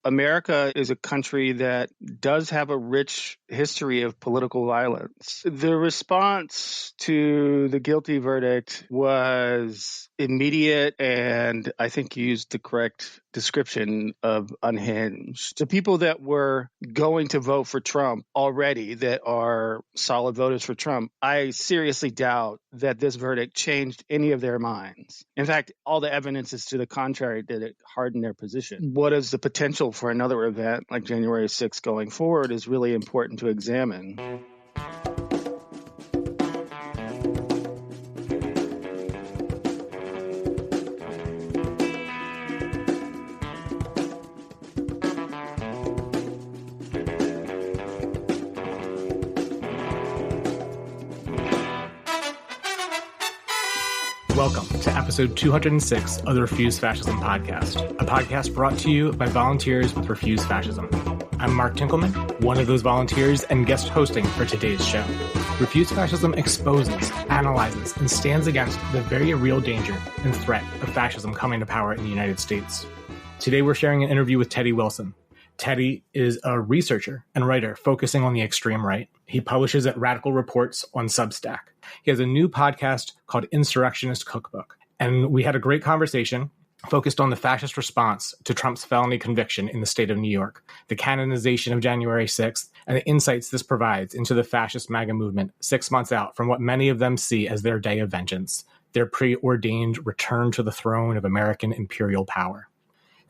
America is a country that does have a rich history of political violence. The response to the guilty verdict was immediate and I think used the correct description of unhinged. To people that were going to vote for Trump already, that are solid voters for Trump, I seriously doubt that this verdict changed any of their minds. In fact, all the evidence is to the contrary, that it hardened their position. What is the potential for another event like January 6th going forward is really important to examine. Welcome to episode 206 of the Refuse Fascism podcast, a podcast brought to you by volunteers with Refuse Fascism. I'm Mark Tinkleman, one of those volunteers and guest hosting for today's show. Refuse Fascism exposes, analyzes, and stands against the very real danger and threat of fascism coming to power in the United States. Today we're sharing an interview with Teddy Wilson. Teddy is a researcher and writer focusing on the extreme right. He publishes at Radical Reports on Substack. He has a new podcast called Insurrectionist Cookbook. And we had a great conversation focused on the fascist response to Trump's felony conviction in the state of New York, the canonization of January 6th, and the insights this provides into the fascist MAGA movement 6 months out from what many of them see as their day of vengeance, their preordained return to the throne of American imperial power.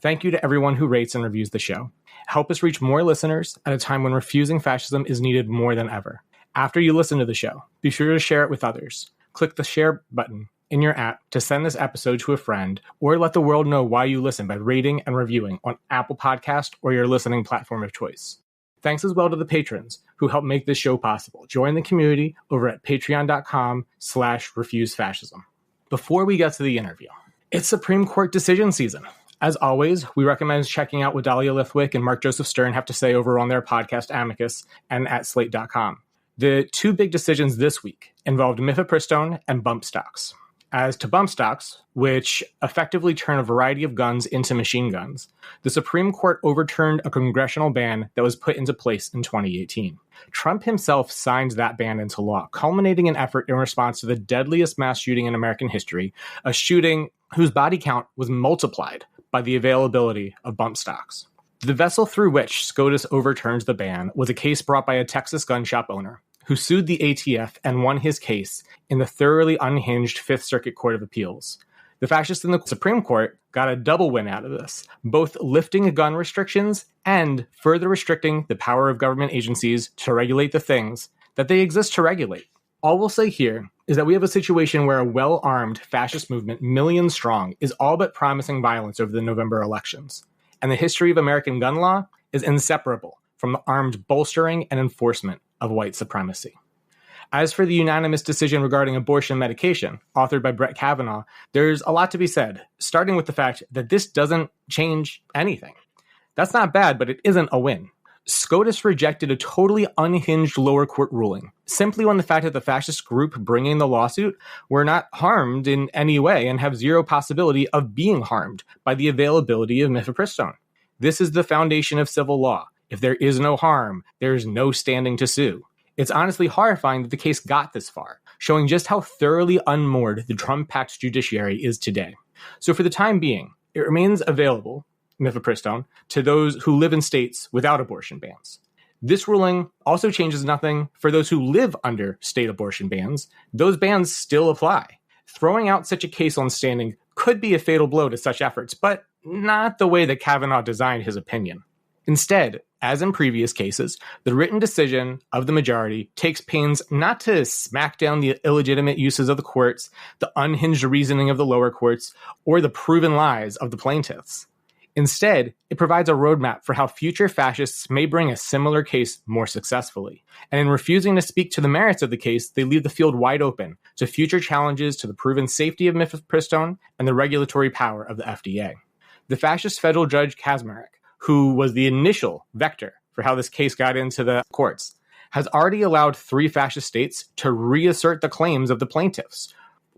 Thank you to everyone who rates and reviews the show. Help us reach more listeners at a time when refusing fascism is needed more than ever. After you listen to the show, be sure to share it with others. Click the share button in your app to send this episode to a friend, or let the world know why you listen by rating and reviewing on Apple Podcast or your listening platform of choice. Thanks as well to the patrons who help make this show possible. Join the community over at patreon.com/refusefascism. Before we get to the interview, it's Supreme Court decision season. As always, we recommend checking out what Dahlia Lithwick and Mark Joseph Stern have to say over on their podcast Amicus and at slate.com. The two big decisions this week involved mifepristone and bump stocks. As to bump stocks, which effectively turn a variety of guns into machine guns, the Supreme Court overturned a congressional ban that was put into place in 2018. Trump himself signed that ban into law, culminating an effort in response to the deadliest mass shooting in American history, a shooting whose body count was multiplied by the availability of bump stocks. The vessel through which SCOTUS overturned the ban was a case brought by a Texas gun shop owner who sued the ATF and won his case in the thoroughly unhinged Fifth Circuit Court of Appeals. The fascists in the Supreme Court got a double win out of this, both lifting gun restrictions and further restricting the power of government agencies to regulate the things that they exist to regulate. All we'll say here is that we have a situation where a well-armed fascist movement, millions strong, is all but promising violence over the November elections. And the history of American gun law is inseparable from the armed bolstering and enforcement of white supremacy. As for the unanimous decision regarding abortion medication, authored by Brett Kavanaugh, there's a lot to be said, starting with the fact that this doesn't change anything. That's not bad, but it isn't a win. SCOTUS rejected a totally unhinged lower court ruling, simply on the fact that the fascist group bringing the lawsuit were not harmed in any way and have zero possibility of being harmed by the availability of mifepristone. This is the foundation of civil law. If there is no harm, there is no standing to sue. It's honestly horrifying that the case got this far, showing just how thoroughly unmoored the Trump-packed judiciary is today. So for the time being, it remains available, mifepristone, to those who live in states without abortion bans. This ruling also changes nothing for those who live under state abortion bans. Those bans still apply. Throwing out such a case on standing could be a fatal blow to such efforts, but not the way that Kavanaugh designed his opinion. Instead, as in previous cases, the written decision of the majority takes pains not to smack down the illegitimate uses of the courts, the unhinged reasoning of the lower courts, or the proven lies of the plaintiffs. Instead, it provides a roadmap for how future fascists may bring a similar case more successfully. And in refusing to speak to the merits of the case, they leave the field wide open to future challenges to the proven safety of mifepristone and the regulatory power of the FDA. The fascist federal judge Kaczmarek, who was the initial vector for how this case got into the courts, has already allowed 3 fascist states to reassert the claims of the plaintiffs,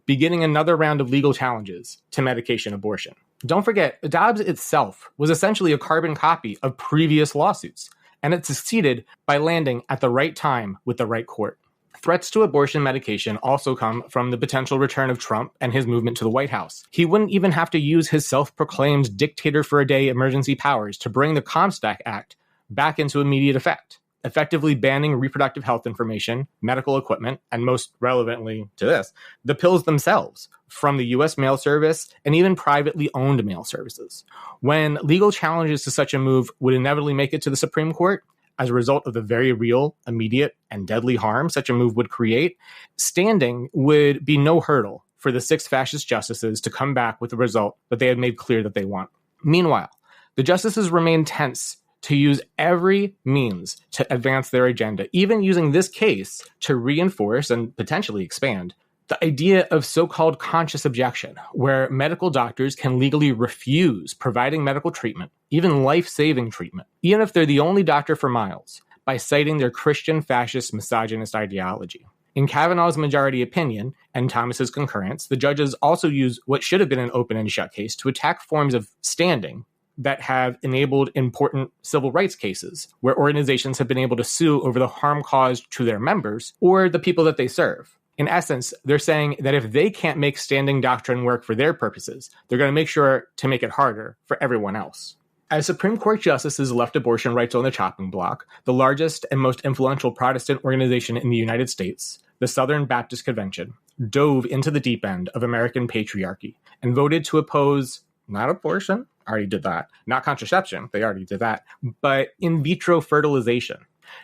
beginning another round of legal challenges to medication abortion. Don't forget, Dobbs itself was essentially a carbon copy of previous lawsuits, and it succeeded by landing at the right time with the right court. Threats to abortion medication also come from the potential return of Trump and his movement to the White House. He wouldn't even have to use his self-proclaimed dictator-for-a-day emergency powers to bring the Comstock Act back into immediate effect, effectively banning reproductive health information, medical equipment, and most relevantly to this, the pills themselves from the U.S. mail service and even privately owned mail services. When legal challenges to such a move would inevitably make it to the Supreme Court, as a result of the very real, immediate, and deadly harm such a move would create, standing would be no hurdle for the 6 fascist justices to come back with the result that they had made clear that they want. Meanwhile, the justices remain tense to use every means to advance their agenda, even using this case to reinforce and potentially expand the idea of so-called conscious objection, where medical doctors can legally refuse providing medical treatment, even life-saving treatment, even if they're the only doctor for miles, by citing their Christian fascist misogynist ideology. In Kavanaugh's majority opinion and Thomas's concurrence, the judges also use what should have been an open and shut case to attack forms of standing that have enabled important civil rights cases, where organizations have been able to sue over the harm caused to their members or the people that they serve. In essence, they're saying that if they can't make standing doctrine work for their purposes, they're going to make sure to make it harder for everyone else. As Supreme Court justices left abortion rights on the chopping block, the largest and most influential Protestant organization in the United States, the Southern Baptist Convention, dove into the deep end of American patriarchy and voted to oppose not abortion, already did that, not contraception, they already did that, but in vitro fertilization.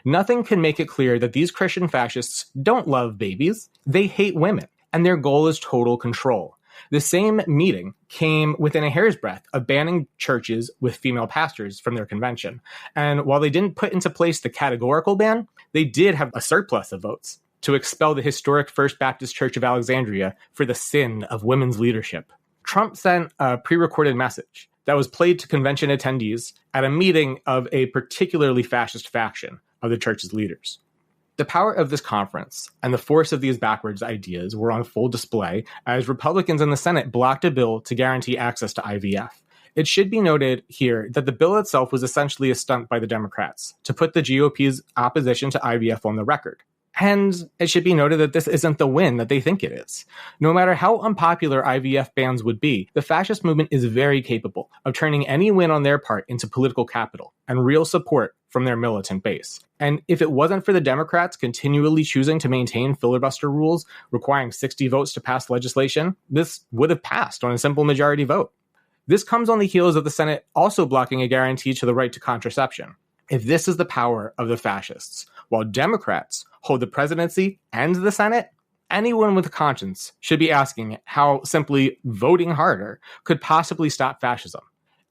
Nothing can make it clear that these Christian fascists don't love babies. They hate women, and their goal is total control. The same meeting came within a hair's breadth of banning churches with female pastors from their convention. And while they didn't put into place the categorical ban, they did have a surplus of votes to expel the historic First Baptist Church of Alexandria for the sin of women's leadership. Trump sent a pre-recorded message that was played to convention attendees at a meeting of a particularly fascist faction of the church's leaders. The power of this conference and the force of these backwards ideas were on full display as Republicans in the Senate blocked a bill to guarantee access to IVF. It should be noted here that the bill itself was essentially a stunt by the Democrats to put the GOP's opposition to IVF on the record. And it should be noted that this isn't the win that they think it is. No matter how unpopular IVF bans would be, the fascist movement is very capable of turning any win on their part into political capital and real support from their militant base. And if it wasn't for the Democrats continually choosing to maintain filibuster rules requiring 60 votes to pass legislation, this would have passed on a simple majority vote. This comes on the heels of the Senate also blocking a guarantee to the right to contraception. If this is the power of the fascists, while Democrats hold the presidency and the Senate, anyone with a conscience should be asking how simply voting harder could possibly stop fascism,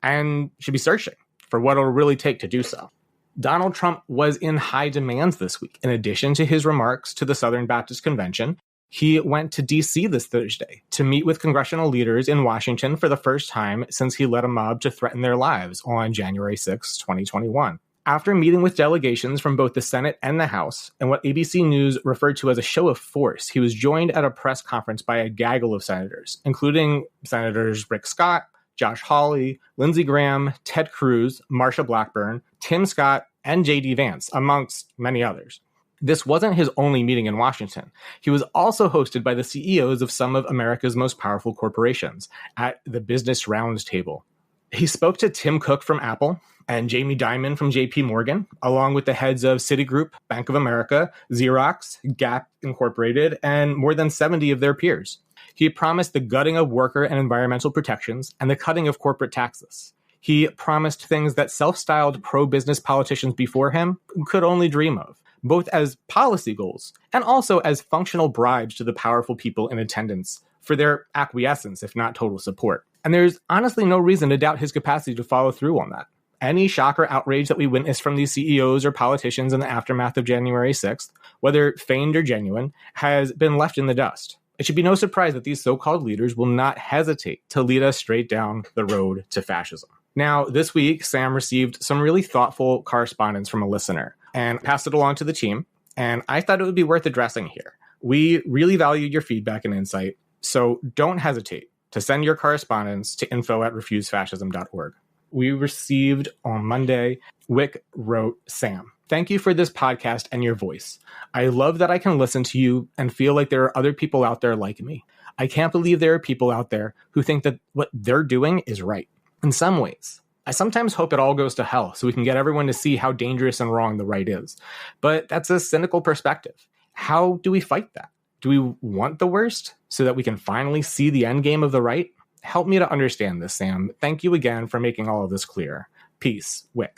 and should be searching for what it'll really take to do so. Donald Trump was in high demands this week. In addition to his remarks to the Southern Baptist Convention, he went to D.C. this Thursday to meet with congressional leaders in Washington for the first time since he led a mob to threaten their lives on January 6, 2021. After meeting with delegations from both the Senate and the House, and what ABC News referred to as a show of force, he was joined at a press conference by a gaggle of senators, including Senators Rick Scott, Josh Hawley, Lindsey Graham, Ted Cruz, Marsha Blackburn, Tim Scott, and J.D. Vance, amongst many others. This wasn't his only meeting in Washington. He was also hosted by the CEOs of some of America's most powerful corporations at the Business Roundtable. He spoke to Tim Cook from Apple and Jamie Dimon from JP Morgan, along with the heads of Citigroup, Bank of America, Xerox, Gap Incorporated, and more than 70 of their peers. He promised the gutting of worker and environmental protections and the cutting of corporate taxes. He promised things that self-styled pro-business politicians before him could only dream of, both as policy goals and also as functional bribes to the powerful people in attendance for their acquiescence, if not total support. And there's honestly no reason to doubt his capacity to follow through on that. Any shock or outrage that we witnessed from these CEOs or politicians in the aftermath of January 6th, whether feigned or genuine, has been left in the dust. It should be no surprise that these so-called leaders will not hesitate to lead us straight down the road to fascism. Now, this week, Sam received some really thoughtful correspondence from a listener and passed it along to the team, and I thought it would be worth addressing here. We really value your feedback and insight, so don't hesitate to send your correspondence to info@refusefascism.org. We received on Monday, Wick wrote, Sam, thank you for this podcast and your voice. I love that I can listen to you and feel like there are other people out there like me. I can't believe there are people out there who think that what they're doing is right. In some ways, I sometimes hope it all goes to hell so we can get everyone to see how dangerous and wrong the right is. But that's a cynical perspective. How do we fight that? Do we want the worst so that we can finally see the end game of the right? Help me to understand this, Sam. Thank you again for making all of this clear. Peace, Wick.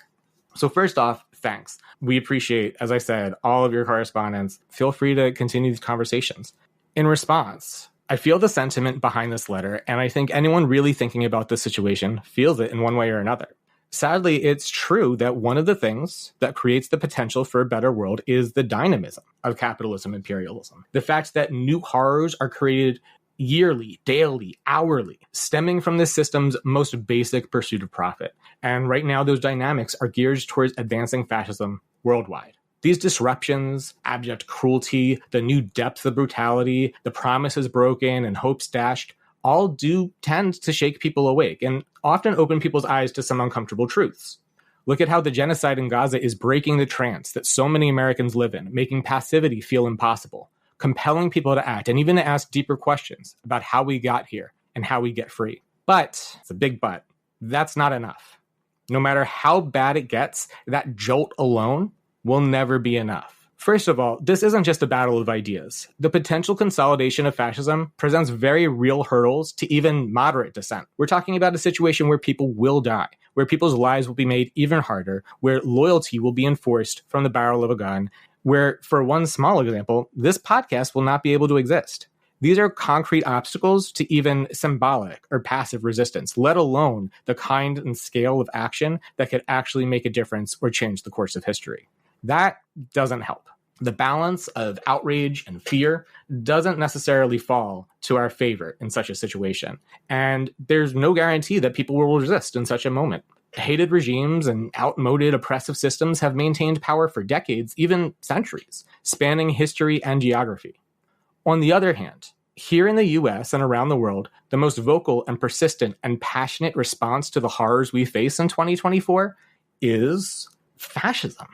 So first off, thanks. We appreciate, as I said, all of your correspondence. Feel free to continue these conversations. In response, I feel the sentiment behind this letter, and I think anyone really thinking about this situation feels it in one way or another. Sadly, it's true that one of the things that creates the potential for a better world is the dynamism of capitalism imperialism. The fact that new horrors are created yearly, daily, hourly, stemming from the system's most basic pursuit of profit. And right now, those dynamics are geared towards advancing fascism worldwide. These disruptions, abject cruelty, the new depth of brutality, the promises broken and hopes dashed, all do tend to shake people awake and often open people's eyes to some uncomfortable truths. Look at how the genocide in Gaza is breaking the trance that so many Americans live in, making passivity feel impossible, compelling people to act and even to ask deeper questions about how we got here and how we get free. But, it's a big but, that's not enough. No matter how bad it gets, that jolt alone will never be enough. First of all, this isn't just a battle of ideas. The potential consolidation of fascism presents very real hurdles to even moderate dissent. We're talking about a situation where people will die, where people's lives will be made even harder, where loyalty will be enforced from the barrel of a gun, where, for one small example, this podcast will not be able to exist. These are concrete obstacles to even symbolic or passive resistance, let alone the kind and scale of action that could actually make a difference or change the course of history. That doesn't help. The balance of outrage and fear doesn't necessarily fall to our favor in such a situation. And there's no guarantee that people will resist in such a moment. Hated regimes and outmoded oppressive systems have maintained power for decades, even centuries, spanning history and geography. On the other hand, here in the US and around the world, the most vocal and persistent and passionate response to the horrors we face in 2024 is fascism.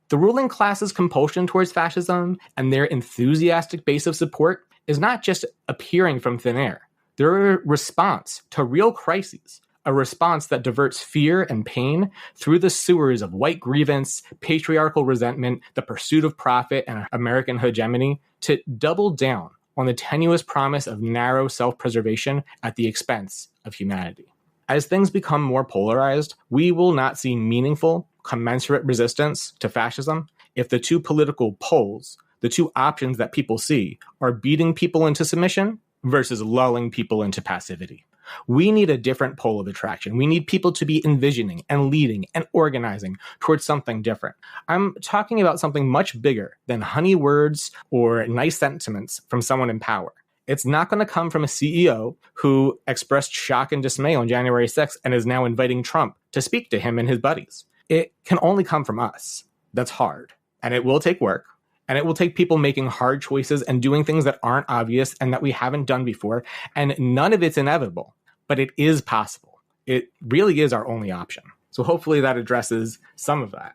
The ruling class's compulsion towards fascism and their enthusiastic base of support is not just appearing from thin air. They're a response to real crises, a response that diverts fear and pain through the sewers of white grievance, patriarchal resentment, the pursuit of profit, and American hegemony to double down on the tenuous promise of narrow self-preservation at the expense of humanity. As things become more polarized, we will not see meaningful, commensurate resistance to fascism if the two political poles, the two options that people see, are beating people into submission versus lulling people into passivity. We need a different pole of attraction. We need people to be envisioning and leading and organizing towards something different. I'm talking about something much bigger than honey words or nice sentiments from someone in power. It's not going to come from a CEO who expressed shock and dismay on January 6th and is now inviting Trump to speak to him and his buddies. It can only come from us. That's hard. And it will take work. And it will take people making hard choices and doing things that aren't obvious and that we haven't done before. And none of it's inevitable, but it is possible. It really is our only option. So hopefully that addresses some of that.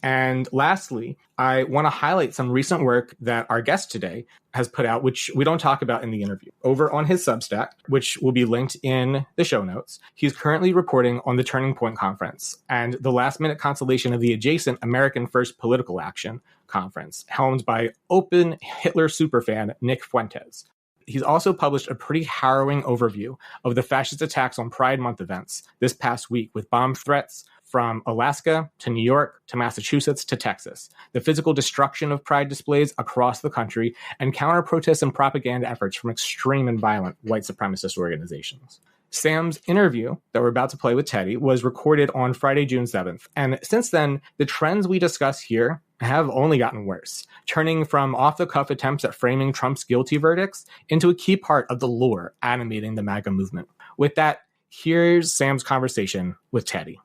And lastly, I want to highlight some recent work that our guest today has put out, which we don't talk about in the interview. Over on his Substack, which will be linked in the show notes, he's currently reporting on the Turning Point Conference and the last-minute consolidation of the adjacent American First Political Action Conference, helmed by open Hitler superfan Nick Fuentes. He's also published a pretty harrowing overview of the fascist attacks on Pride Month events this past week, with bomb threats from Alaska to New York to Massachusetts to Texas, the physical destruction of Pride displays across the country, and counter-protests and propaganda efforts from extreme and violent white supremacist organizations. Sam's interview that we're about to play with Teddy was recorded on Friday, June 7th. And since then, the trends we discuss here have only gotten worse, turning from off-the-cuff attempts at framing Trump's guilty verdicts into a key part of the lore animating the MAGA movement. With that, here's Sam's conversation with Teddy.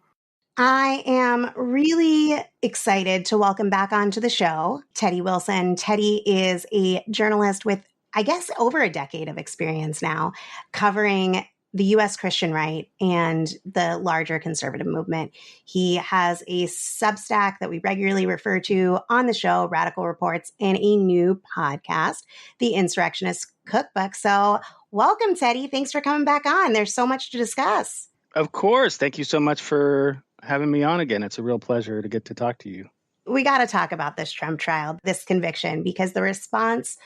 I am really excited to welcome back onto the show Teddy Wilson. Teddy is a journalist with, I guess, over a decade of experience now covering the U.S. Christian right and the larger conservative movement. He has a Substack that we regularly refer to on the show, Radical Reports, and a new podcast, the Insurrectionist Cookbook. So welcome, Teddy. Thanks for coming back on. There's so much to discuss. Of course. Thank you so much for having me on again. It's a real pleasure to get to talk to you. We got to talk about this Trump trial, this conviction, because the response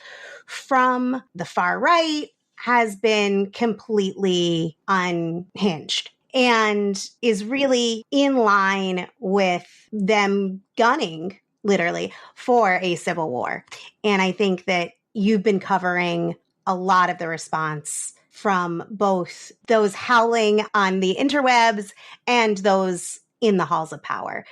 from the far right has been completely unhinged and is really in line with them gunning, literally, for a civil war. And I think that you've been covering a lot of the response from both those howling on the interwebs and those in the halls of power.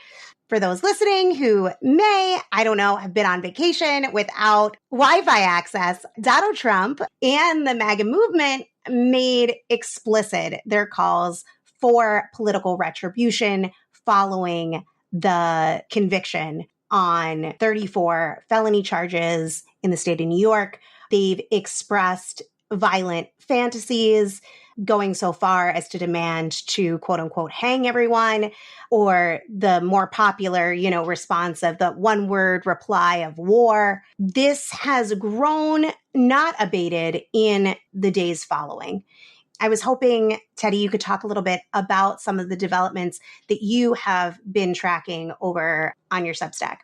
For those listening who may, I don't know, have been on vacation without Wi-Fi access, Donald Trump and the MAGA movement made explicit their calls for political retribution following the conviction on 34 felony charges in the state of New York. They've expressed violent fantasies, going so far as to demand to quote unquote hang everyone, or the more popular, response of the one word reply of war. This has grown, not abated, in the days following. I was hoping, Teddy, you could talk a little bit about some of the developments that you have been tracking over on your Substack.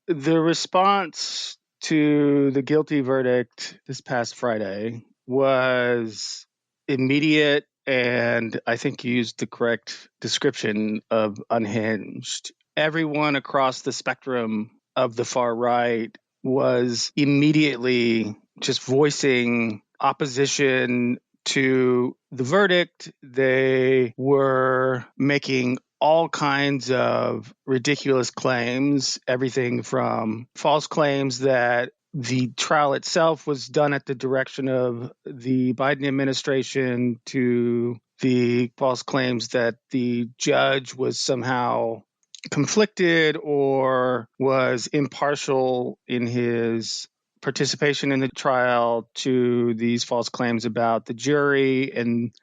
The response to the guilty verdict this past Friday was immediate, and I think you used the correct description of unhinged. Everyone across the spectrum of the far right was immediately just voicing opposition to the verdict. They were making all kinds of ridiculous claims, everything from false claims that the trial itself was done at the direction of the Biden administration to the false claims that the judge was somehow conflicted or was impartial in his participation in the trial, to these false claims about the jury and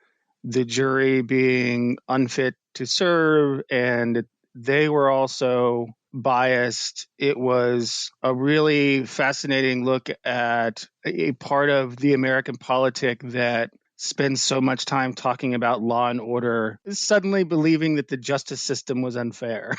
the jury being unfit to serve, and they were also biased. It was a really fascinating look at a part of the American politic that spends so much time talking about law and order, suddenly believing that the justice system was unfair.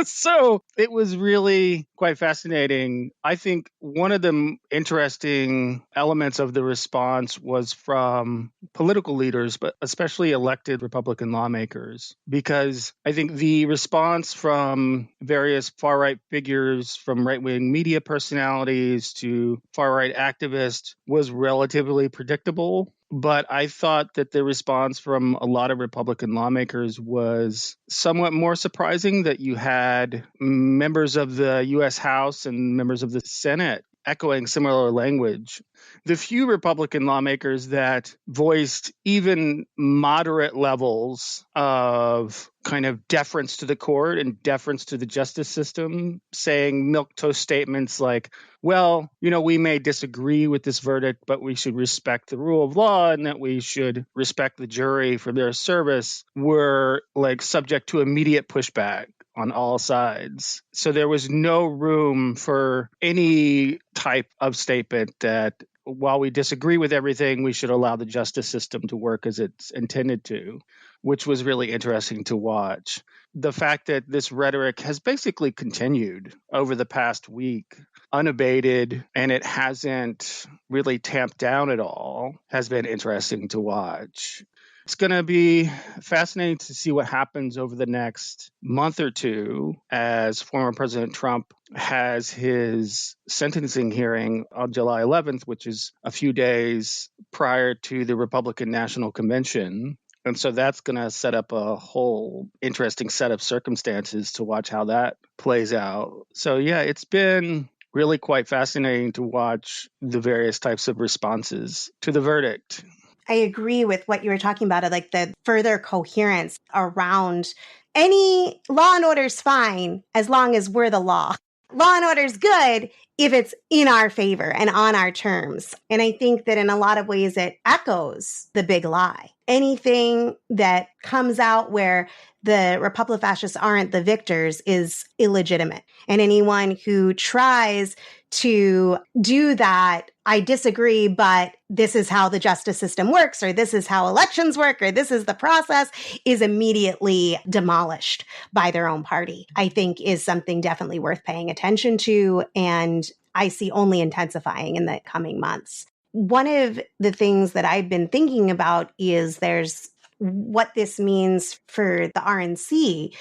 So it was really quite fascinating. I think one of the interesting elements of the response was from political leaders, but especially elected Republican lawmakers, because I think the response from various far-right figures, from right-wing media personalities to far-right activists, was relatively predictable. But I thought that the response from a lot of Republican lawmakers was somewhat more surprising, that you had members of the U.S. House and members of the Senate echoing similar language. The few Republican lawmakers that voiced even moderate levels of kind of deference to the court and deference to the justice system, saying milquetoast statements like, well, we may disagree with this verdict, but we should respect the rule of law and that we should respect the jury for their service, were like subject to immediate pushback on all sides. So there was no room for any type of statement that while we disagree with everything, we should allow the justice system to work as it's intended to, which was really interesting to watch. The fact that this rhetoric has basically continued over the past week, unabated, and it hasn't really tamped down at all, has been interesting to watch. It's going to be fascinating to see what happens over the next month or two as former President Trump has his sentencing hearing on July 11th, which is a few days prior to the Republican National Convention. And so that's going to set up a whole interesting set of circumstances to watch how that plays out. So, yeah, it's been really quite fascinating to watch the various types of responses to the verdict. I agree with what you were talking about, like the further coherence around any law and order is fine as long as we're the law. Law and order is good if it's in our favor and on our terms. And I think that in a lot of ways, it echoes the big lie. Anything that comes out where the Republic fascists aren't the victors is illegitimate. And anyone who tries to do that, I disagree, but this is how the justice system works, or this is how elections work, or this is the process, is immediately demolished by their own party, I think is something definitely worth paying attention to. And I see only intensifying in the coming months. One of the things that I've been thinking about is there's what this means for the RNC,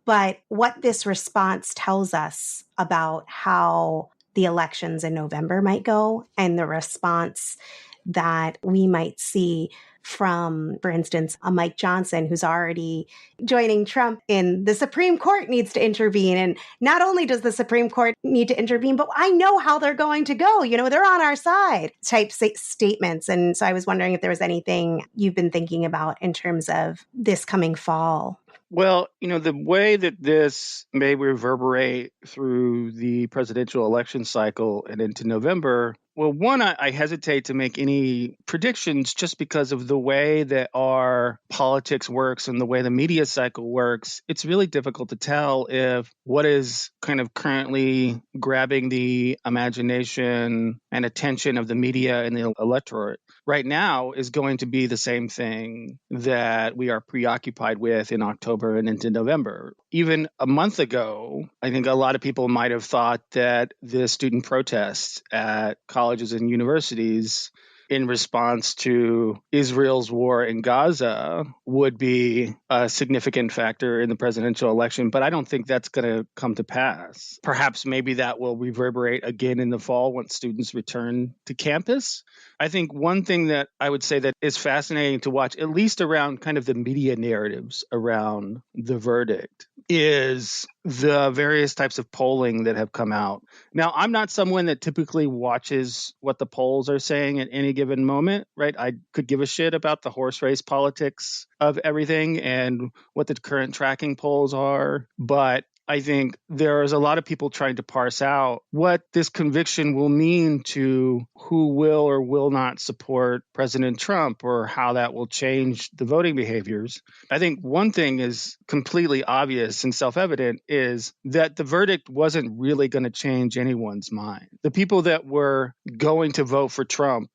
but what this response tells us about how the elections in November might go and the response that we might see from, for instance, a Mike Johnson who's already joining Trump in the Supreme Court needs to intervene. And not only does the Supreme Court need to intervene, but I know how they're going to go. You know, they're on our side type statements. And so I was wondering if there was anything you've been thinking about in terms of this coming fall. Well, the way that this may reverberate through the presidential election cycle and into November, well, one, I hesitate to make any predictions just because of the way that our politics works and the way the media cycle works. It's really difficult to tell if what is kind of currently grabbing the imagination and attention of the media and the electorate right now is going to be the same thing that we are preoccupied with in October and into November. Even a month ago, I think a lot of people might have thought that the student protests at colleges and universities in response to Israel's war in Gaza would be a significant factor in the presidential election, but I don't think that's going to come to pass. Perhaps maybe that will reverberate again in the fall once students return to campus. I think one thing that I would say that is fascinating to watch, at least around kind of the media narratives around the verdict, is the various types of polling that have come out. Now, I'm not someone that typically watches what the polls are saying at any given moment, right? I could give a shit about the horse race politics of everything and what the current tracking polls are, but I think there's a lot of people trying to parse out what this conviction will mean to who will or will not support President Trump or how that will change the voting behaviors. I think one thing is completely obvious and self-evident is that the verdict wasn't really going to change anyone's mind. The people that were going to vote for Trump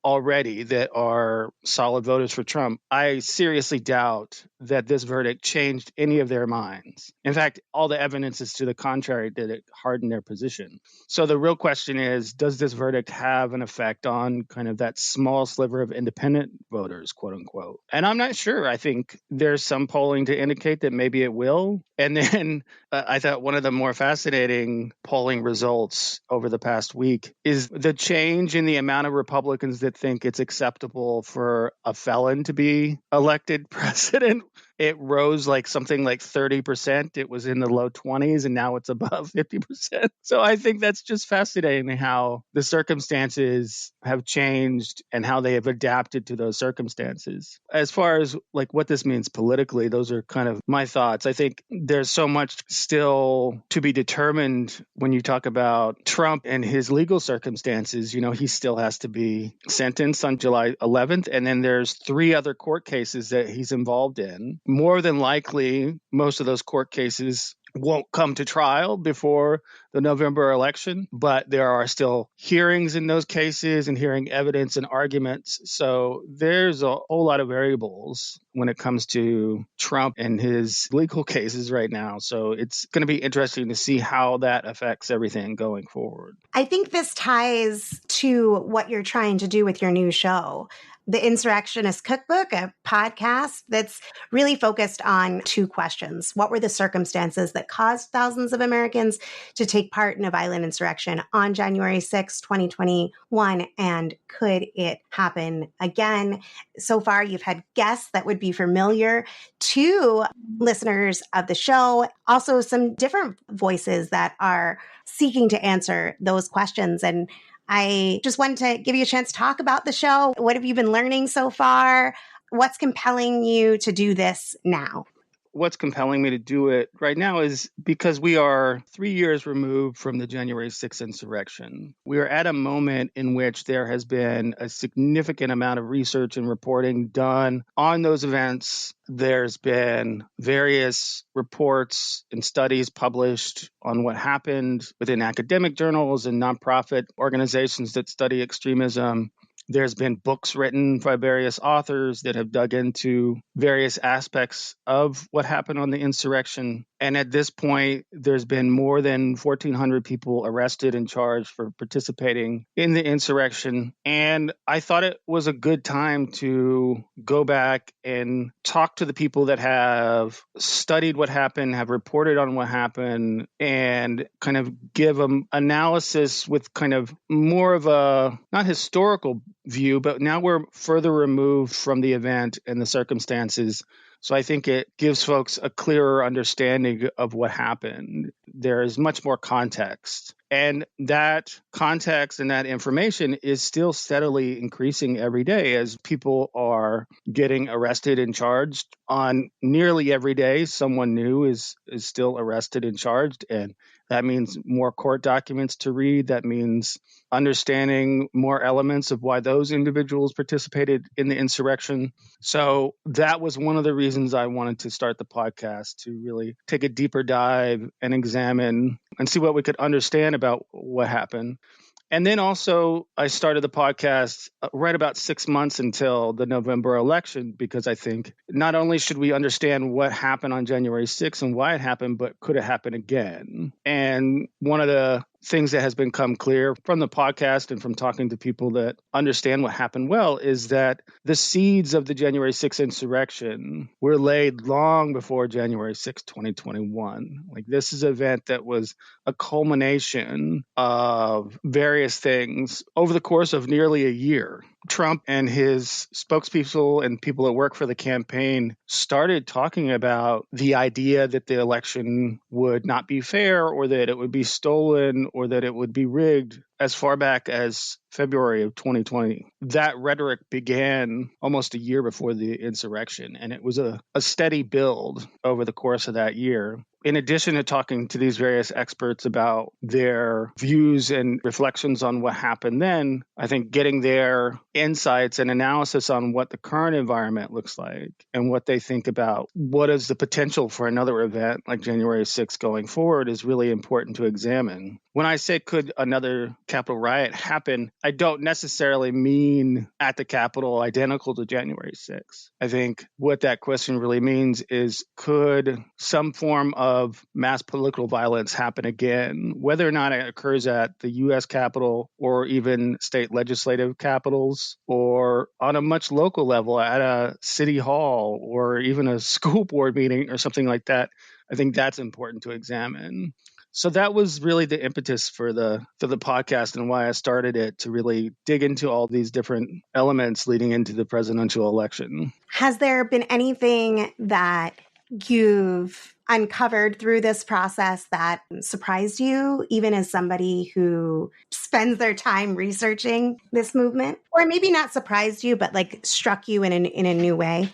already that are solid voters for Trump, I seriously doubt that this verdict changed any of their minds. In fact, all the evidence is to the contrary, that it hardened their position. So the real question is, does this verdict have an effect on kind of that small sliver of independent voters, quote unquote? And I'm not sure. I think there's some polling to indicate that maybe it will. And then I thought one of the more fascinating polling results over the past week is the change in the amount of Republicans that think it's acceptable for a felon to be elected president. It rose like something like 30%. It was in the low 20s and now it's above 50%. So I think that's just fascinating how the circumstances have changed and how they have adapted to those circumstances. As far as like what this means politically, those are kind of my thoughts. I think there's so much still to be determined when you talk about Trump and his legal circumstances. You know, he still has to be sentenced on July 11th. And then there's 3 other court cases that he's involved in. More than likely, most of those court cases won't come to trial before the November election, but there are still hearings in those cases and hearing evidence and arguments. So there's a whole lot of variables when it comes to Trump and his legal cases right now. So it's going to be interesting to see how that affects everything going forward. I think this ties to what you're trying to do with your new show, the Insurrectionist Cookbook, a podcast that's really focused on 2 questions. What were the circumstances that caused thousands of Americans to take part in a violent insurrection on January 6, 2021? And could it happen again? So far, you've had guests that would be familiar to listeners of the show, also some different voices that are seeking to answer those questions. And I just wanted to give you a chance to talk about the show. What have you been learning so far? What's compelling you to do this now? what's compelling me to do it right now is because we are 3 years removed from the January 6th insurrection. We are at a moment in which there has been a significant amount of research and reporting done on those events. There's been various reports and studies published on what happened within academic journals and nonprofit organizations that study extremism. There's been books written by various authors that have dug into various aspects of what happened on the insurrection. And at this point, there's been more than 1,400 people arrested and charged for participating in the insurrection. And I thought it was a good time to go back and talk to the people that have studied what happened, have reported on what happened, and kind of give an analysis with kind of more of a, not historical view, but now we're further removed from the event and the circumstances. So I think it gives folks a clearer understanding of what happened. There is much more context. And that context and that information is still steadily increasing every day as people are getting arrested and charged on nearly every day. Someone new is still arrested and charged. And that means more court documents to read. That means understanding more elements of why those individuals participated in the insurrection. So that was one of the reasons I wanted to start the podcast, to really take a deeper dive and examine and see what we could understand about what happened. And then also, I started the podcast right about 6 months until the November election, because I think not only should we understand what happened on January 6th and why it happened, but could it happen again? And one of the things that has become clear from the podcast and from talking to people that understand what happened well is that the seeds of the January 6th insurrection were laid long before January 6th, 2021. Like, this is an event that was a culmination of various things over the course of nearly a year. Trump and his spokespeople and people that work for the campaign started talking about the idea that the election would not be fair, or that it would be stolen, or that it would be rigged as far back as February of 2020. That rhetoric began almost a year before the insurrection, and it was a steady build over the course of that year. In addition to talking to these various experts about their views and reflections on what happened then, I think getting their insights and analysis on what the current environment looks like and what they think about what is the potential for another event like January 6th going forward is really important to examine. When I say could another Capitol riot happen, I don't necessarily mean at the Capitol identical to January 6th. I think what that question really means is, could some form of mass political violence happen again, whether or not it occurs at the U.S. Capitol or even state legislative capitals, or on a much local level at a city hall or even a school board meeting or something like that. I think that's important to examine. So that was really the impetus for the podcast and why I started it, to really dig into all these different elements leading into the presidential election. Has there been anything that you've uncovered through this process that surprised you, even as somebody who spends their time researching this movement? Or maybe not surprised you, but like struck you in a new way?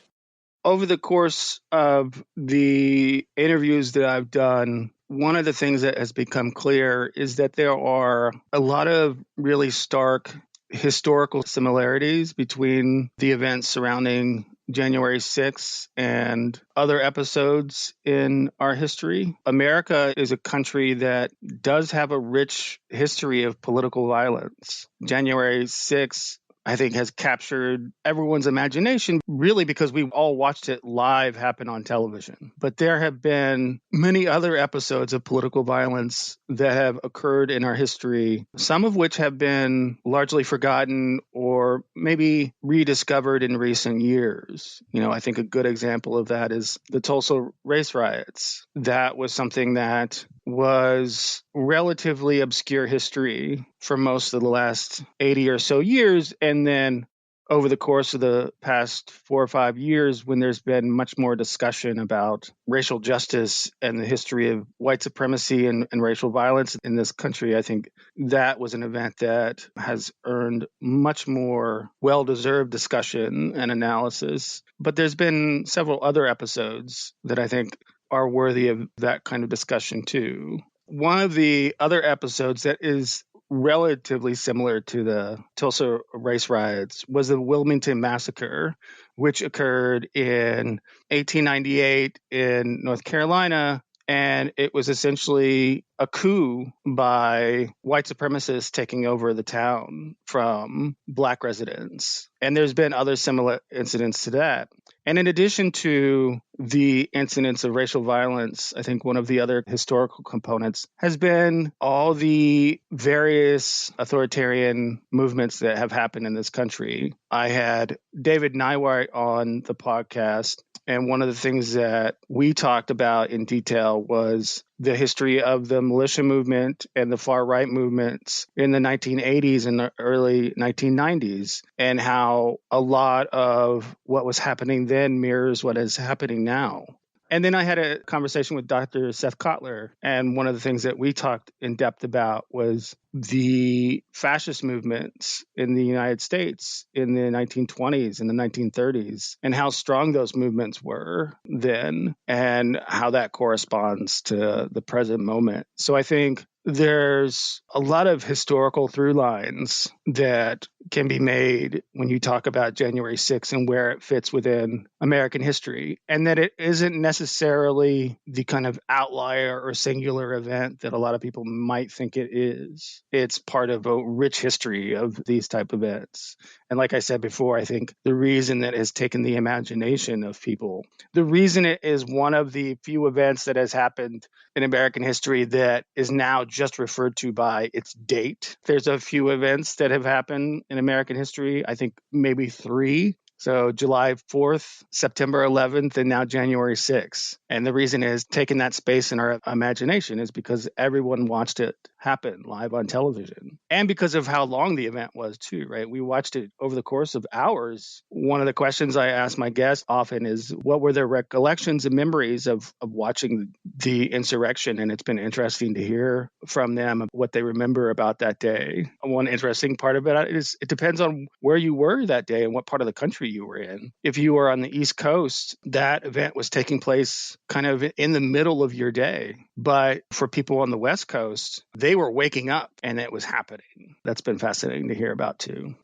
Over the course of the interviews that I've done, one of the things that has become clear is that there are a lot of really stark historical similarities between the events surrounding January 6th and other episodes in our history. America is a country that does have a rich history of political violence. January 6th, I think, has captured everyone's imagination, really because we all watched it live happen on television. But there have been many other episodes of political violence that have occurred in our history, some of which have been largely forgotten or maybe rediscovered in recent years. I think a good example of that is the Tulsa race riots. That was something that was relatively obscure history for most of the last 80 or so years. And then over the course of the past 4 or 5 years, when there's been much more discussion about racial justice and the history of white supremacy and racial violence in this country, I think that was an event that has earned much more well-deserved discussion and analysis. But there's been several other episodes that I think are worthy of that kind of discussion too. One of the other episodes that is relatively similar to the Tulsa race riots was the Wilmington Massacre, which occurred in 1898 in North Carolina. And it was essentially a coup by white supremacists taking over the town from Black residents. And there's been other similar incidents to that. And in addition to the incidents of racial violence, I think one of the other historical components has been all the various authoritarian movements that have happened in this country. I had David Nywart on the podcast, and one of the things that we talked about in detail was the history of the militia movement and the far right movements in the 1980s and the early 1990s, and how a lot of what was happening then mirrors what is happening now. And then I had a conversation with Dr. Seth Kotler, and one of the things that we talked in depth about was the fascist movements in the United States in the 1920s and the 1930s, and how strong those movements were then, and how that corresponds to the present moment. So I think there's a lot of historical through lines that can be made when you talk about January 6th and where it fits within American history, and that it isn't necessarily the kind of outlier or singular event that a lot of people might think it is. It's part of a rich history of these type of events. And like I said before, I think the reason that has taken the imagination of people, the reason it is one of the few events that has happened in American history that is now just referred to by its date. There's a few events that have happened in American history, I think maybe 3. So July 4th, September 11th, and now January 6th. And the reason is taking that space in our imagination is because everyone watched it happen live on television. And because of how long the event was too, right? We watched it over the course of hours. One of the questions I ask my guests often is, what were their recollections and memories of watching the insurrection? And it's been interesting to hear from them what they remember about that day. One interesting part of it is it depends on where you were that day and what part of the country you were in. If you were on the East Coast, that event was taking place kind of in the middle of your day. But for people on the West Coast, they were waking up and it was happening. That's been fascinating to hear about too.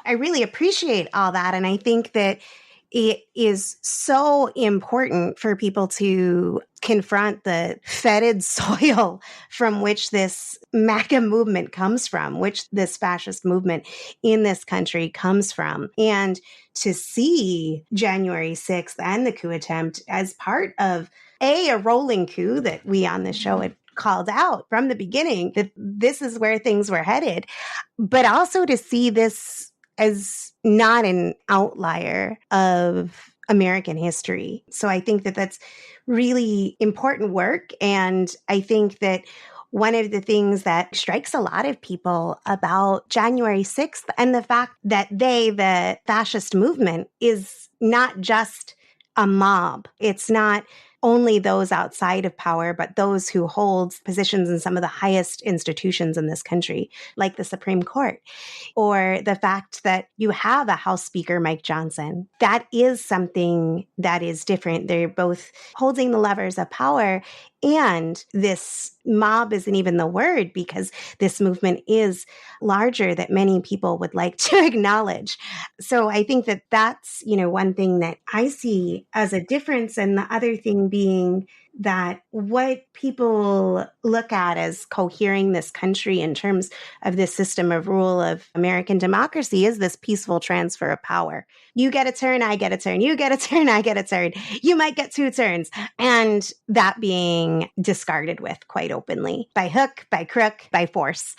I really appreciate all that. And I think that it is so important for people to confront the fetid soil from which this MAGA movement comes from, which this fascist movement in this country comes from. And to see January 6th and the coup attempt as part of a rolling coup that we on this show had called out from the beginning, that this is where things were headed, but also to see this as not an outlier of American history. So I think that that's really important work. And I think that one of the things that strikes a lot of people about January 6th and the fact that the fascist movement, is not just a mob. It's not only those outside of power, but those who hold positions in some of the highest institutions in this country, like the Supreme Court, or the fact that you have a House Speaker, Mike Johnson. That is something that is different. They're both holding the levers of power, and this mob isn't even the word, because this movement is larger that many people would like to acknowledge. So I think that that's, one thing that I see as a difference. And the other thing being that what people look at as cohering this country in terms of this system of rule of American democracy is this peaceful transfer of power. You get a turn, I get a turn. You get a turn, I get a turn. You might get 2 turns. And that being discarded with quite openly by hook, by crook, by force.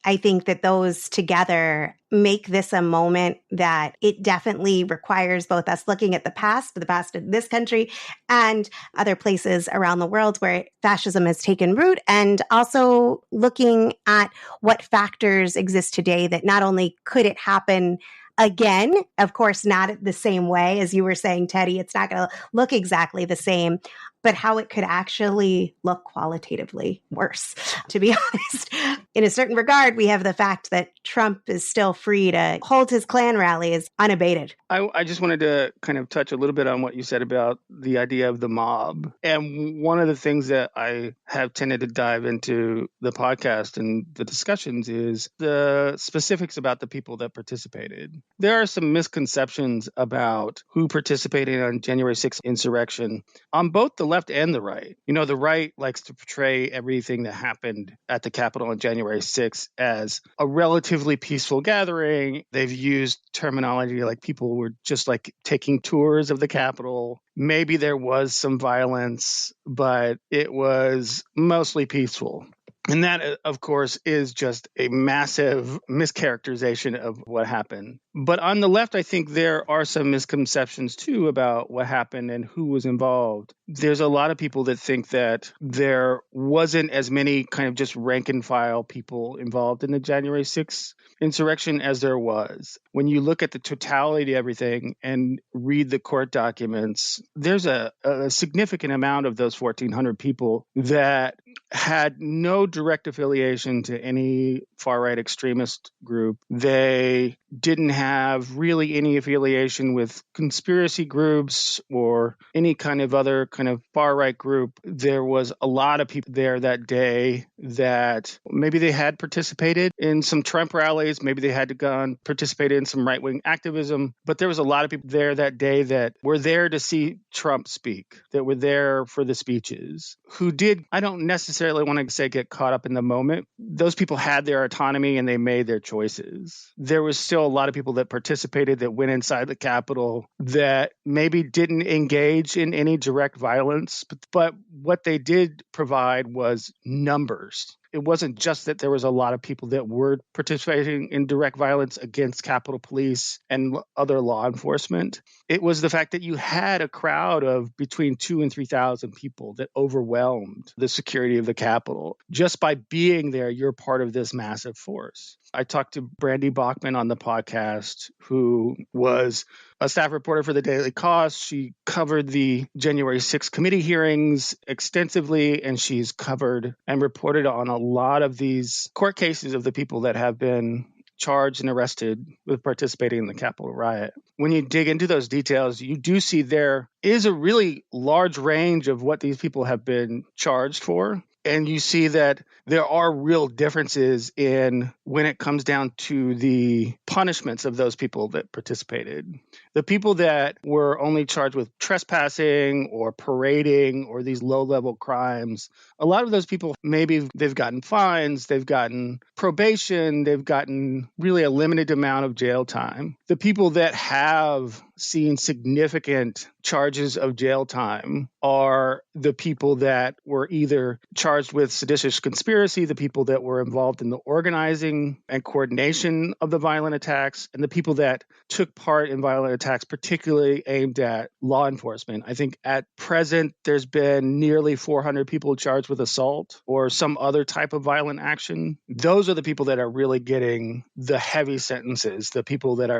I think that those together make this a moment that it definitely requires both us looking at the past of this country and other places around the world where fascism has taken root, and also looking at what factors exist today that not only could it happen Again, of course, not the same way as you were saying, Teddy. It's not going to look exactly the same, but how it could actually look qualitatively worse, to be honest. In a certain regard, we have the fact that Trump is still free to hold his Klan rallies unabated. I just wanted to kind of touch a little bit on what you said about the idea of the mob. And one of the things that I have tended to dive into the podcast and the discussions is the specifics about the people that participated. There are some misconceptions about who participated on January 6th insurrection on both the left and the right. You know, the right likes to portray everything that happened at the Capitol on January 6th as a relatively peaceful gathering. They've used terminology like people were just like taking tours of the Capitol. Maybe there was some violence, but it was mostly peaceful. And that, of course, is just a massive mischaracterization of what happened. But on the left, I think there are some misconceptions, too, about what happened and who was involved. There's a lot of people that think that there wasn't as many kind of just rank and file people involved in the January 6th insurrection as there was. When you look at the totality of everything and read the court documents, there's a significant amount of those 1,400 people that had no direct affiliation to any far-right extremist group. They didn't have really any affiliation with conspiracy groups or any kind of other kind of far-right group. There was a lot of people there that day that maybe they had participated in some Trump rallies, maybe they had gone participate in some right-wing activism, but there was a lot of people there that day that were there to see Trump speak, that were there for the speeches, who did, I don't necessarily want to say get caught up in the moment. Those people had their autonomy and they made their choices. There was still a lot of people that participated, that went inside the Capitol, that maybe didn't engage in any direct violence, but what they did provide was numbers. It wasn't just that there was a lot of people that were participating in direct violence against Capitol Police and other law enforcement. It was the fact that you had a crowd of between 2,000 and 3,000 people that overwhelmed the security of the Capitol. Just by being there, you're part of this massive force. I talked to Brandy Bachman on the podcast, who was a staff reporter for the Daily Kos. She covered the January 6th committee hearings extensively, and she's covered and reported on a lot of these court cases of the people that have been charged and arrested with participating in the Capitol riot. When you dig into those details, you do see there is a really large range of what these people have been charged for. And you see that there are real differences in when it comes down to the punishments of those people that participated. The people that were only charged with trespassing or parading or these low-level crimes, a lot of those people, maybe they've gotten fines, they've gotten probation, they've gotten really a limited amount of jail time. The people that have seen significant charges of jail time are the people that were either charged with seditious conspiracy, the people that were involved in the organizing and coordination of the violent attacks, and the people that took part in violent attacks, particularly aimed at law enforcement. I think at present, there's been nearly 400 people charged with assault or some other type of violent action. Those are the people that are really getting the heavy sentences, the people that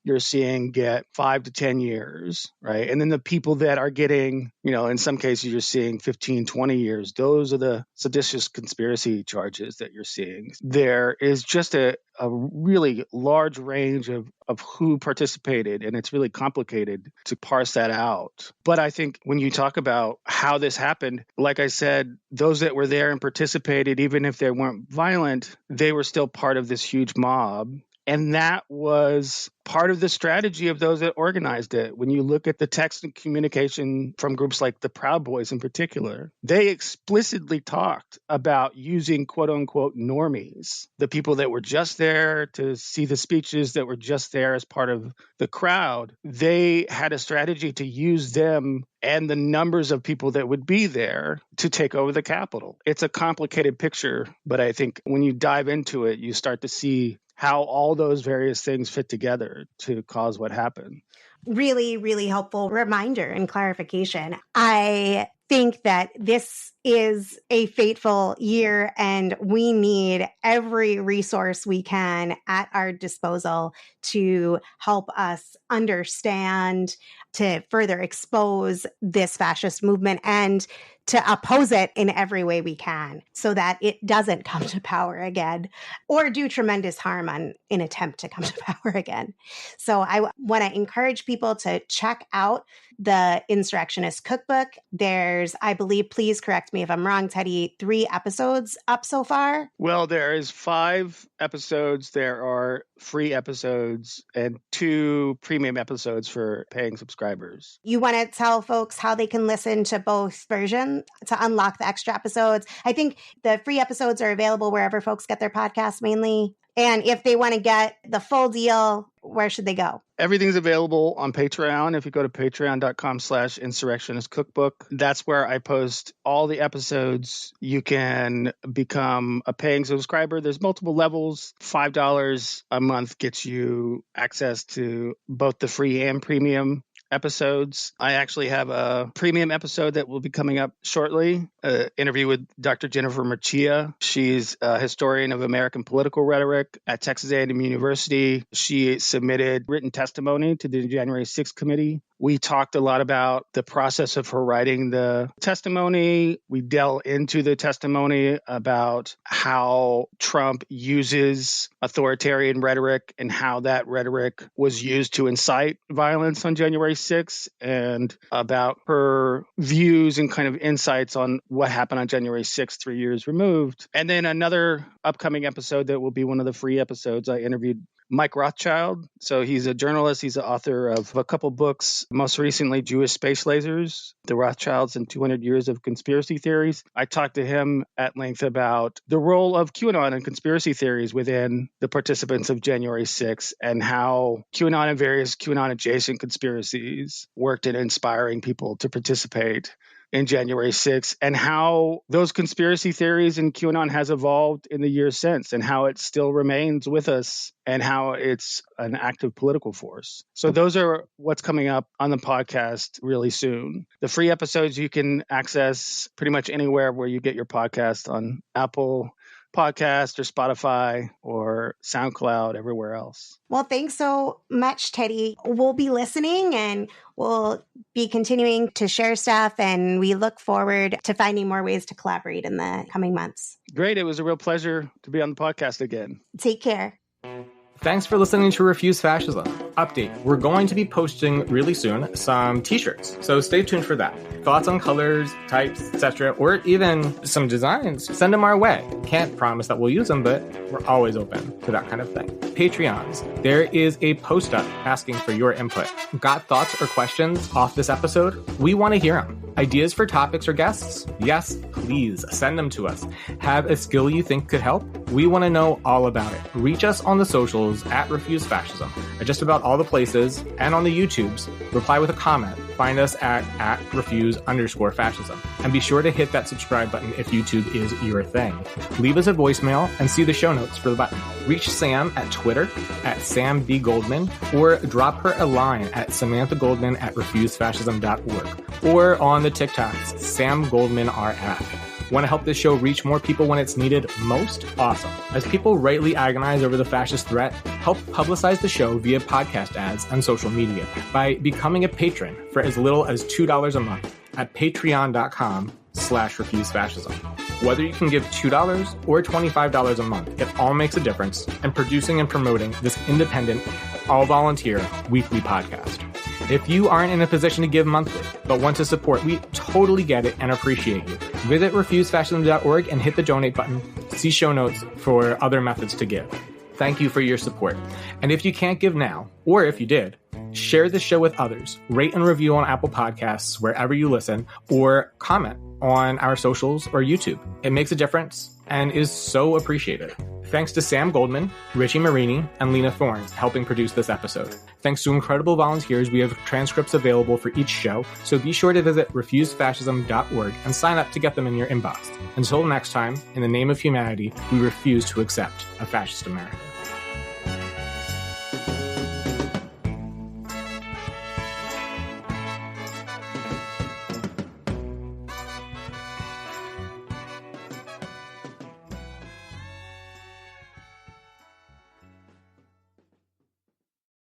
you're seeing get 5 to 10 years, right? And then the people that are getting, in some cases you're seeing 15, 20 years. Those are the seditious conspiracy charges that you're seeing. There is just a really large range of who participated, and it's really complicated to parse that out. But I think when you talk about how this happened, like I said, those that were there and participated, even if they weren't violent, they were still part of this huge mob. And that was part of the strategy of those that organized it. When you look at the text and communication from groups like the Proud Boys in particular, they explicitly talked about using quote unquote normies, the people that were just there to see the speeches, that were just there as part of the crowd. They had a strategy to use them and the numbers of people that would be there to take over the Capitol. It's a complicated picture, but I think when you dive into it, you start to see how all those various things fit together to cause what happened. Really, really helpful reminder and clarification. I think that this is a fateful year and we need every resource we can at our disposal to help us understand, to further expose this fascist movement and to oppose it in every way we can so that it doesn't come to power again or do tremendous harm in attempt to come to power again. So I want to encourage people to check out the Insurrectionist Cookbook. There's, I believe, please correct me if I'm wrong, Teddy, 3 episodes up so far? Well, there is 5 episodes. There are free episodes and 2 premium episodes for paying subscribers. You want to tell folks how they can listen to both versions to unlock the extra episodes? I think the free episodes are available wherever folks get their podcasts mainly. And if they want to get the full deal, where should they go? Everything's available on Patreon. If you go to patreon.com/Insurrectionist Cookbook, that's where I post all the episodes. You can become a paying subscriber. There's multiple levels. $5 a month gets you access to both the free and premium episodes. I actually have a premium episode that will be coming up shortly, an interview with Dr. Jennifer Murcia. She's a historian of American political rhetoric at Texas A&M University. She submitted written testimony to the January 6th committee. We talked a lot about the process of her writing the testimony. We delve into the testimony about how Trump uses authoritarian rhetoric and how that rhetoric was used to incite violence on January 6th, and about her views and kind of insights on what happened on January 6th, 3 years removed. And then another upcoming episode that will be one of the free episodes, I interviewed Mike Rothschild. So he's a journalist. He's the author of a couple books, most recently Jewish Space Lasers, The Rothschilds and 200 Years of Conspiracy Theories. I talked to him at length about the role of QAnon and conspiracy theories within the participants of January 6th and how QAnon and various QAnon-adjacent conspiracies worked in inspiring people to participate in January 6th, and how those conspiracy theories and QAnon has evolved in the years since, and how it still remains with us, and how it's an active political force. So those are what's coming up on the podcast really soon. The free episodes you can access pretty much anywhere where you get your podcast, on Apple Podcast or Spotify or SoundCloud, everywhere else. Well, thanks so much, Teddy. We'll be listening and we'll be continuing to share stuff, and we look forward to finding more ways to collaborate in the coming months. Great. It was a real pleasure to be on the podcast again. Take care. Thanks for listening to Refuse Fascism. Update, we're going to be posting really soon some t-shirts, so stay tuned for that. Thoughts on colors, types, etc., or even some designs, send them our way. Can't promise that we'll use them, but we're always open to that kind of thing. Patreons, there is a post up asking for your input. Got thoughts or questions off this episode? We want to hear them. Ideas for topics or guests? Yes, please send them to us. Have a skill you think could help? We want to know all about it. Reach us on the socials at Refuse Fascism, at just about all the places, and on the YouTubes. Reply with a comment. Find us at refuse_fascism. And be sure to hit that subscribe button if YouTube is your thing. Leave us a voicemail and see the show notes for the button. Reach Sam at Twitter at SamBGoldman, or drop her a line at SamanthaGoldman@refusefascism.org, or on the TikToks, Sam Goldman RF. Want to help this show reach more people when it's needed most? Awesome. As people rightly agonize over the fascist threat, help publicize the show via podcast ads and social media by becoming a patron for as little as $2 a month at patreon.com/refusefascism. Whether you can give $2 or $25 a month, it all makes a difference in producing and promoting this independent, all-volunteer weekly podcast. If you aren't in a position to give monthly, but want to support, we totally get it and appreciate you. Visit refusefascism.org and hit the donate button. See show notes for other methods to give. Thank you for your support. And if you can't give now, or if you did, share this show with others. Rate and review on Apple Podcasts, wherever you listen, or comment on our socials or YouTube. It makes a difference and is so appreciated. Thanks to Sam Goldman, Richie Marini, and Lena Thorne helping produce this episode. Thanks to incredible volunteers, we have transcripts available for each show, so be sure to visit refusefascism.org and sign up to get them in your inbox. Until next time, in the name of humanity, we refuse to accept a fascist America.